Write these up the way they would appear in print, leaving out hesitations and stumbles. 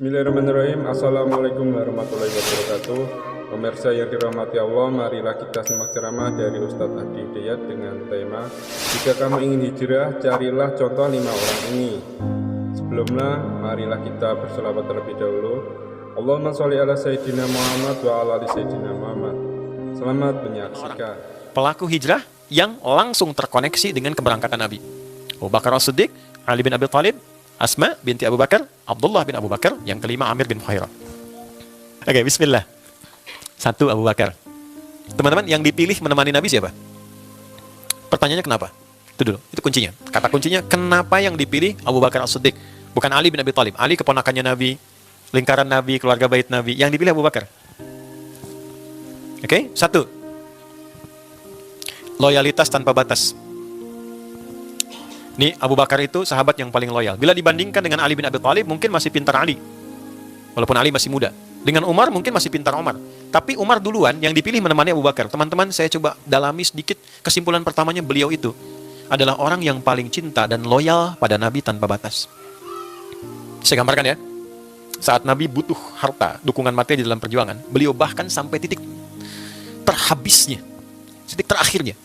Bismillahirrahmanirrahim. Assalamualaikum warahmatullahi wabarakatuh. Pemirsa yang dirahmati Allah, marilah kita simak ceramah dari Ustadz Hadi Hidayat dengan tema "Jika kamu ingin hijrah, carilah contoh 5 orang ini." Sebelumnya, marilah kita berselawat terlebih dahulu. Allahumma sholli ala Sayyidina Muhammad wa ala ali Sayyidina Muhammad. Selamat menyaksikan. Pelaku hijrah yang langsung terkoneksi dengan keberangkatan Nabi. Abu Bakar As-Siddiq, Ali bin Abi Thalib, Asma binti Abu Bakar, Abdullah bin Abu Bakar, yang kelima Amir bin Khairah. Oke, bismillah. 1, Abu Bakar. Teman-teman, yang dipilih menemani Nabi siapa? Pertanyaannya kenapa? Itu dulu, itu kuncinya. Kata kuncinya, kenapa yang dipilih Abu Bakar As-Siddiq? Bukan Ali bin Abi Thalib. Ali keponakannya Nabi, lingkaran Nabi, keluarga bait Nabi. Yang dipilih Abu Bakar. Oke, 1. Loyalitas tanpa batas. Nih, Abu Bakar itu sahabat yang paling loyal. Bila dibandingkan dengan Ali bin Abi Thalib, mungkin masih pintar Ali. Walaupun Ali masih muda. Dengan Umar, mungkin masih pintar Umar. Tapi Umar duluan yang dipilih menemani Abu Bakar. Teman-teman, saya coba dalami sedikit. Kesimpulan pertamanya, beliau itu adalah orang yang paling cinta dan loyal pada Nabi tanpa batas. Saya gambarkan ya. Saat Nabi butuh harta, dukungan materi di dalam perjuangan, beliau bahkan sampai titik terhabisnya, titik terakhirnya.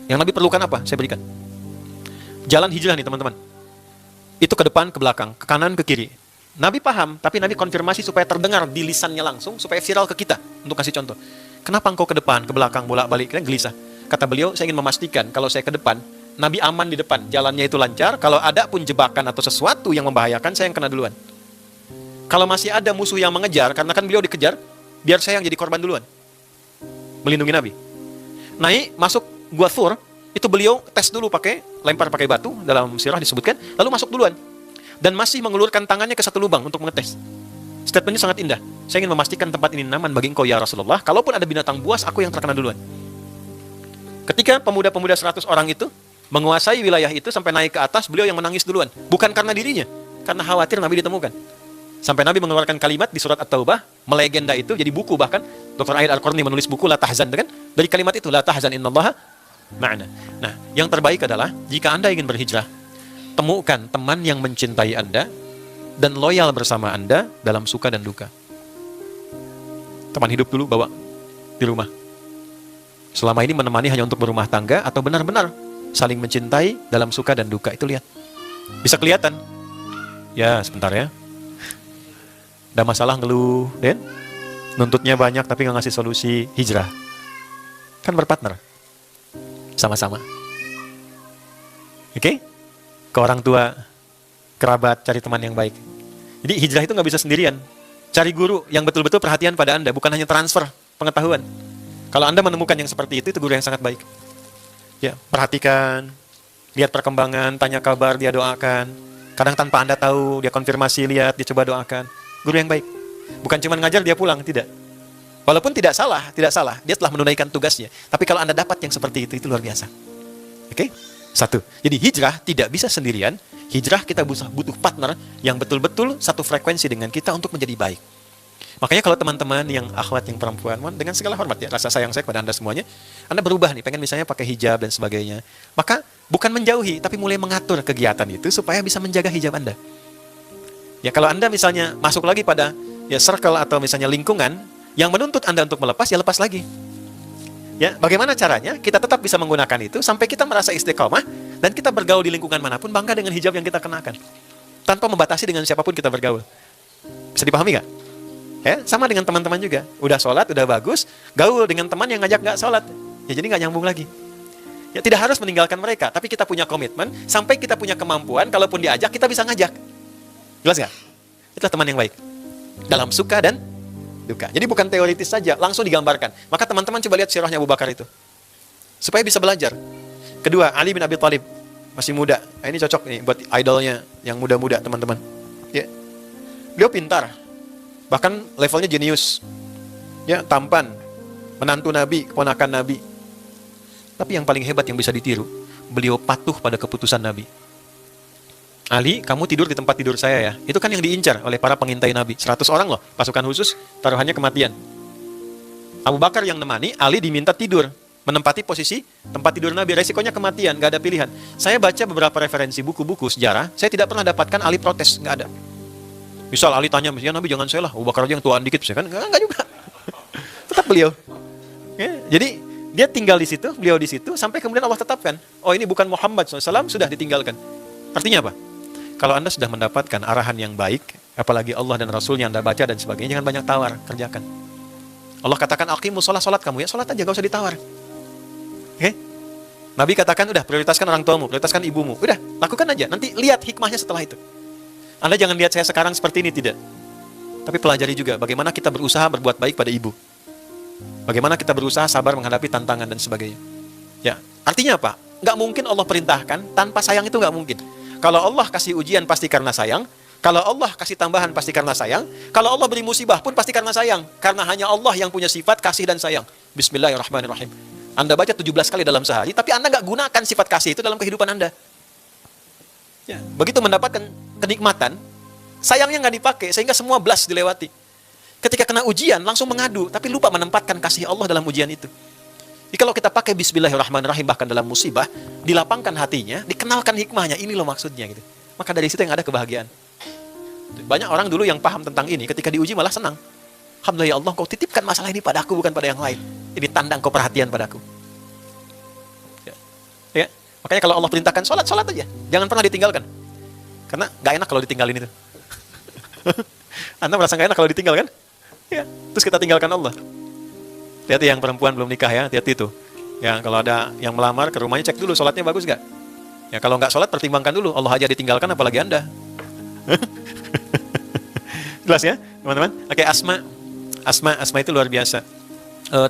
Yang Nabi perlukan apa? Saya berikan. Jalan hijrah nih teman-teman. Itu ke depan, ke belakang, ke kanan, ke kiri. Nabi paham, tapi Nabi konfirmasi supaya terdengar di lisannya langsung, supaya viral ke kita. Untuk kasih contoh. Kenapa engkau ke depan, ke belakang, bolak-balik? Kan gelisah. Kata beliau, saya ingin memastikan kalau saya ke depan, Nabi aman di depan, jalannya itu lancar. Kalau ada pun jebakan atau sesuatu yang membahayakan, saya yang kena duluan. Kalau masih ada musuh yang mengejar, karena kan beliau dikejar, biar saya yang jadi korban duluan. Melindungi Nabi. Naik, masuk Gua Thur, itu beliau tes dulu lempar pakai batu, dalam sirah disebutkan, lalu masuk duluan. Dan masih mengulurkan tangannya ke satu lubang untuk mengetes. Statementnya sangat indah. Saya ingin memastikan tempat ini aman bagi engkau ya Rasulullah. Kalaupun ada binatang buas, aku yang terkena duluan. Ketika pemuda-pemuda 100 orang itu menguasai wilayah itu sampai naik ke atas, beliau yang menangis duluan. Bukan karena dirinya, karena khawatir Nabi ditemukan. Sampai Nabi mengeluarkan kalimat di surat At-Taubah, melegenda itu jadi buku, bahkan Dr. Aid Al-Qarni menulis buku La Tahzan, kan? Dari kalimat itu, La Tahzan innallaha ma'ana. Nah, yang terbaik adalah jika Anda ingin berhijrah, temukan teman yang mencintai Anda dan loyal bersama Anda dalam suka dan duka. Teman hidup dulu bawa di rumah. Selama ini menemani hanya untuk berumah tangga atau benar-benar saling mencintai dalam suka dan duka, itu lihat. Bisa kelihatan. Ya, sebentar ya. Ada masalah ngeluh, dan nuntutnya banyak tapi nggak ngasih solusi, hijrah. Kan berpartner. Sama-sama. Oke? Ke orang tua, kerabat, cari teman yang baik. Jadi hijrah itu nggak bisa sendirian. Cari guru yang betul-betul perhatian pada Anda, bukan hanya transfer pengetahuan. Kalau Anda menemukan yang seperti itu guru yang sangat baik. Ya, perhatikan, lihat perkembangan, tanya kabar, dia doakan. Kadang tanpa Anda tahu, dia konfirmasi, lihat, dia coba doakan. Guru yang baik. Bukan cuma ngajar, dia pulang, tidak. Walaupun tidak salah, dia telah menunaikan tugasnya. Tapi kalau Anda dapat yang seperti itu luar biasa. Oke? 1. Jadi hijrah tidak bisa sendirian. Hijrah kita butuh partner yang betul-betul satu frekuensi dengan kita untuk menjadi baik. Makanya kalau teman-teman yang akhwat, yang perempuan, dengan segala hormat ya, rasa sayang saya kepada Anda semuanya, Anda berubah nih, pengen misalnya pakai hijab dan sebagainya. Maka bukan menjauhi, tapi mulai mengatur kegiatan itu supaya bisa menjaga hijab Anda. Ya, kalau Anda misalnya masuk lagi pada ya circle atau misalnya lingkungan yang menuntut Anda untuk melepas, ya lepas lagi. Ya, bagaimana caranya? Kita tetap bisa menggunakan itu sampai kita merasa istiqomah dan kita bergaul di lingkungan manapun bangga dengan hijab yang kita kenakan. Tanpa membatasi dengan siapapun kita bergaul. Bisa dipahami nggak? Ya, sama dengan teman-teman juga. Udah sholat, udah bagus, gaul dengan teman yang ngajak nggak sholat. Ya, jadi nggak nyambung lagi. Ya, tidak harus meninggalkan mereka, tapi kita punya komitmen, sampai kita punya kemampuan, kalaupun diajak, kita bisa ngajak. Jelas nggak? Itulah teman yang baik. Dalam suka dan duka. Jadi bukan teoritis saja, langsung digambarkan. Maka teman-teman coba lihat sirahnya Abu Bakar itu. Supaya bisa belajar. Kedua, Ali bin Abi Thalib. Masih muda. Nah, ini cocok nih buat idolnya yang muda-muda, teman-teman. Ya. Beliau pintar. Bahkan levelnya jenius. Ya, tampan. Menantu Nabi, keponakan Nabi. Tapi yang paling hebat yang bisa ditiru, beliau patuh pada keputusan Nabi. Ali, kamu tidur di tempat tidur saya ya. Itu kan yang diincar oleh para pengintai Nabi. 100 orang loh, pasukan khusus, taruhannya kematian. Abu Bakar yang nemani, Ali diminta tidur. Menempati posisi tempat tidur Nabi. Resikonya kematian, gak ada pilihan. Saya baca beberapa referensi buku-buku sejarah, saya tidak pernah dapatkan Ali protes, gak ada. Misal Ali tanya, ya Nabi jangan saya lah, Abu Bakar aja yang tuaan dikit, kan? Enggak juga. Tetap beliau. Ya, jadi dia tinggal di situ, beliau di situ, sampai kemudian Allah tetapkan, oh ini bukan Muhammad SAW, sudah ditinggalkan. Artinya apa? Kalau Anda sudah mendapatkan arahan yang baik, apalagi Allah dan Rasul yang Anda baca dan sebagainya, jangan banyak tawar, kerjakan. Allah katakan, aqimus sholat kamu ya, sholat aja, gak usah ditawar. Oke? Nabi katakan, udah prioritaskan orang tuamu, prioritaskan ibumu, udah lakukan aja, nanti lihat hikmahnya setelah itu. Anda jangan lihat saya sekarang seperti ini, tidak. Tapi pelajari juga bagaimana kita berusaha berbuat baik pada ibu. Bagaimana kita berusaha sabar menghadapi tantangan dan sebagainya. Ya, artinya apa? Nggak mungkin Allah perintahkan tanpa sayang, itu nggak mungkin. Kalau Allah kasih ujian pasti karena sayang. Kalau Allah kasih tambahan pasti karena sayang. Kalau Allah beri musibah pun pasti karena sayang. Karena hanya Allah yang punya sifat kasih dan sayang. Bismillahirrahmanirrahim. Anda baca 17 kali dalam sehari, tapi Anda nggak gunakan sifat kasih itu dalam kehidupan Anda. Ya, begitu mendapatkan kenikmatan, sayangnya nggak dipakai, sehingga semua blast dilewati. Ketika kena ujian, langsung mengadu, tapi lupa menempatkan kasih Allah dalam ujian itu. Jadi kalau kita pakai Bismillahirrahmanirrahim, bahkan dalam musibah, dilapangkan hatinya, dikenalkan hikmahnya, ini loh maksudnya. Gitu. Maka dari situ yang ada kebahagiaan. Banyak orang dulu yang paham tentang ini, ketika diuji malah senang. Alhamdulillah ya Allah, kau titipkan masalah ini padaku, bukan pada yang lain. Ini tanda kau perhatian padaku. Ya. Makanya kalau Allah perintahkan sholat aja. Jangan pernah ditinggalkan. Karena gak enak kalau ditinggalin itu. Anda merasa gak enak kalau ditinggal kan? Ya. Terus kita tinggalkan Allah. Hati-hati yang perempuan belum nikah ya, hati-hati itu. Ya, kalau ada yang melamar ke rumahnya, cek dulu sholatnya bagus gak? Ya, kalau nggak sholat, pertimbangkan dulu. Allah aja ditinggalkan, apalagi Anda. Jelas ya, teman-teman? Oke, Asma itu luar biasa.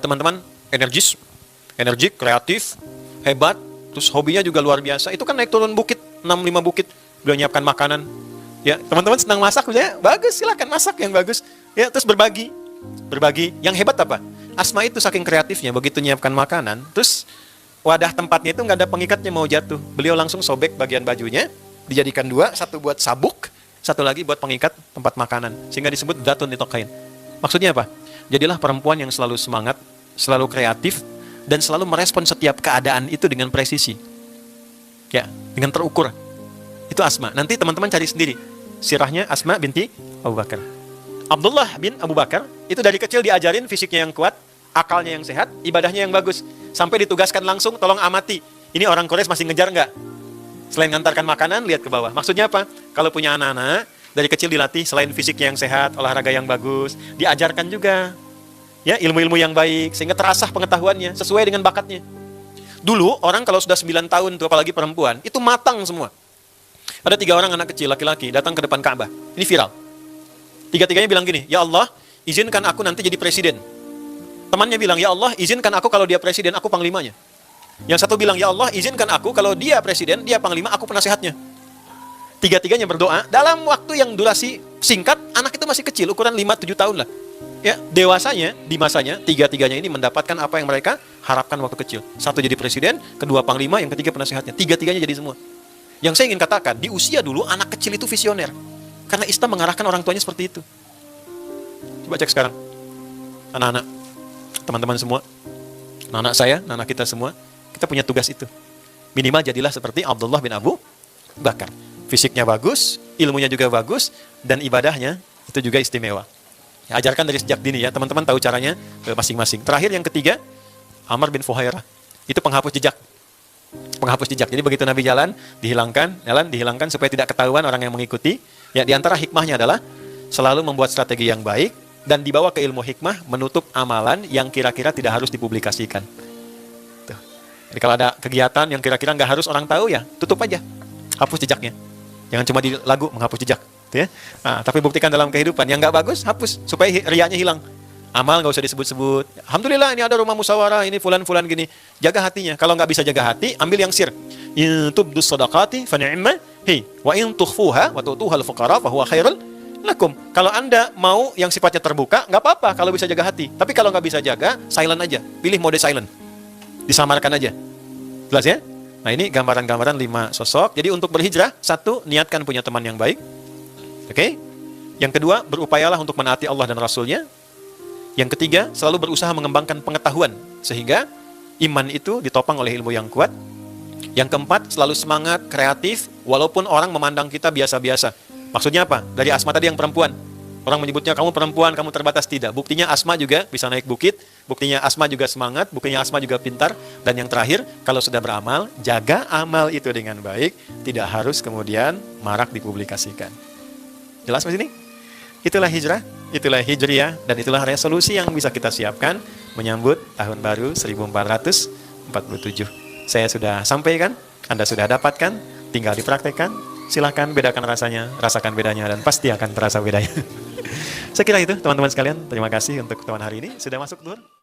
Teman-teman, energik, kreatif, hebat, terus hobinya juga luar biasa. Itu kan naik turun bukit, 6-5 bukit, udah nyiapkan makanan. Ya, teman-teman senang masak, ya bagus, silakan masak yang bagus. Ya, terus berbagi. Yang hebat apa? Asma itu saking kreatifnya, begitu nyiapkan makanan, terus wadah tempatnya itu nggak ada pengikatnya mau jatuh. Beliau langsung sobek bagian bajunya, dijadikan 2, satu buat sabuk, satu lagi buat pengikat tempat makanan, sehingga disebut datun nitokain. Maksudnya apa? Jadilah perempuan yang selalu semangat, selalu kreatif, dan selalu merespon setiap keadaan itu dengan presisi. Ya, dengan terukur. Itu Asma. Nanti teman-teman cari sendiri. Sirahnya Asma binti Abu Bakar. Abdullah bin Abu Bakar, itu dari kecil diajarin fisiknya yang kuat, akalnya yang sehat, ibadahnya yang bagus. Sampai ditugaskan langsung, tolong amati. Ini orang Quraisy masih ngejar nggak? Selain ngantarkan makanan, lihat ke bawah. Maksudnya apa? Kalau punya anak-anak, dari kecil dilatih, selain fisiknya yang sehat, olahraga yang bagus, diajarkan juga ya ilmu-ilmu yang baik, sehingga terasah pengetahuannya, sesuai dengan bakatnya. Dulu, orang kalau sudah 9 tahun, tuh, apalagi perempuan, itu matang semua. Ada 3 orang anak kecil, laki-laki, datang ke depan Ka'bah. Ini viral. 3-tiganya bilang gini, ya Allah, izinkan aku nanti jadi presiden. Temannya bilang, ya Allah, izinkan aku kalau dia presiden, aku panglimanya. Yang satu bilang, ya Allah, izinkan aku kalau dia presiden, dia panglima, aku penasehatnya. 3-tiganya berdoa, dalam waktu yang durasi singkat, anak itu masih kecil, ukuran 5-7 tahun lah. Ya, dewasanya, di masanya, 3-tiganya ini mendapatkan apa yang mereka harapkan waktu kecil. Satu jadi presiden, kedua panglima, yang ketiga penasehatnya. 3-tiganya jadi semua. Yang saya ingin katakan, di usia dulu, anak kecil itu visioner. Karena Islam mengarahkan orang tuanya seperti itu. Coba cek sekarang. Anak-anak, teman-teman semua, anak-anak saya, anak kita semua, kita punya tugas itu. Minimal jadilah seperti Abdullah bin Abu Bakar. Fisiknya bagus, ilmunya juga bagus, dan ibadahnya itu juga istimewa. Ya, ajarkan dari sejak dini ya, teman-teman tahu caranya masing-masing. Terakhir yang ketiga, Amr bin Fuhairah. Itu penghapus jejak. Penghapus jejak. Jadi begitu Nabi jalan dihilangkan supaya tidak ketahuan orang yang mengikuti. Ya, di antara hikmahnya adalah selalu membuat strategi yang baik dan dibawa ke ilmu hikmah menutup amalan yang kira-kira tidak harus dipublikasikan. Tuh. Jadi kalau ada kegiatan yang kira-kira nggak harus orang tahu ya, tutup aja. Hapus jejaknya. Jangan cuma di lagu menghapus jejak. Tuh ya. Nah, tapi buktikan dalam kehidupan. Yang nggak bagus, hapus. Supaya riaknya hilang. Amal nggak usah disebut-sebut. Alhamdulillah ini ada rumah musyawarah, ini fulan-fulan gini. Jaga hatinya. Kalau nggak bisa jaga hati, ambil yang sir. In tubdus shadaqati fa ni'ma hi wa in tukhfuha wa tu'tuhal fuqara fa huwa khairul lakum. Kalau Anda mau yang sifatnya terbuka, nggak apa-apa kalau bisa jaga hati. Tapi kalau nggak bisa jaga, silent aja. Pilih mode silent. Disamarkan aja. Jelas ya? Nah, ini gambaran-gambaran 5 sosok. Jadi untuk berhijrah, 1, niatkan punya teman yang baik. Oke? Yang kedua, berupayalah untuk menaati Allah dan Rasulnya. Yang ketiga, selalu berusaha mengembangkan pengetahuan. Sehingga iman itu ditopang oleh ilmu yang kuat. Yang keempat, selalu semangat, kreatif, walaupun orang memandang kita biasa-biasa. Maksudnya apa? Dari Asma tadi yang perempuan. Orang menyebutnya kamu perempuan, kamu terbatas. Tidak. Buktinya Asma juga bisa naik bukit. Buktinya Asma juga semangat. Buktinya Asma juga pintar. Dan yang terakhir, kalau sudah beramal, jaga amal itu dengan baik. Tidak harus kemudian marak dipublikasikan. Jelas di sini? Itulah hijrah, itulah hijriah, dan itulah resolusi yang bisa kita siapkan menyambut tahun baru 1447. Saya sudah sampaikan, Anda sudah dapatkan, tinggal dipraktekkan. Silahkan bedakan rasanya, rasakan bedanya, dan pasti akan terasa bedanya. Saya kira itu teman-teman sekalian. Terima kasih untuk teman hari ini. Sudah masuk Nur?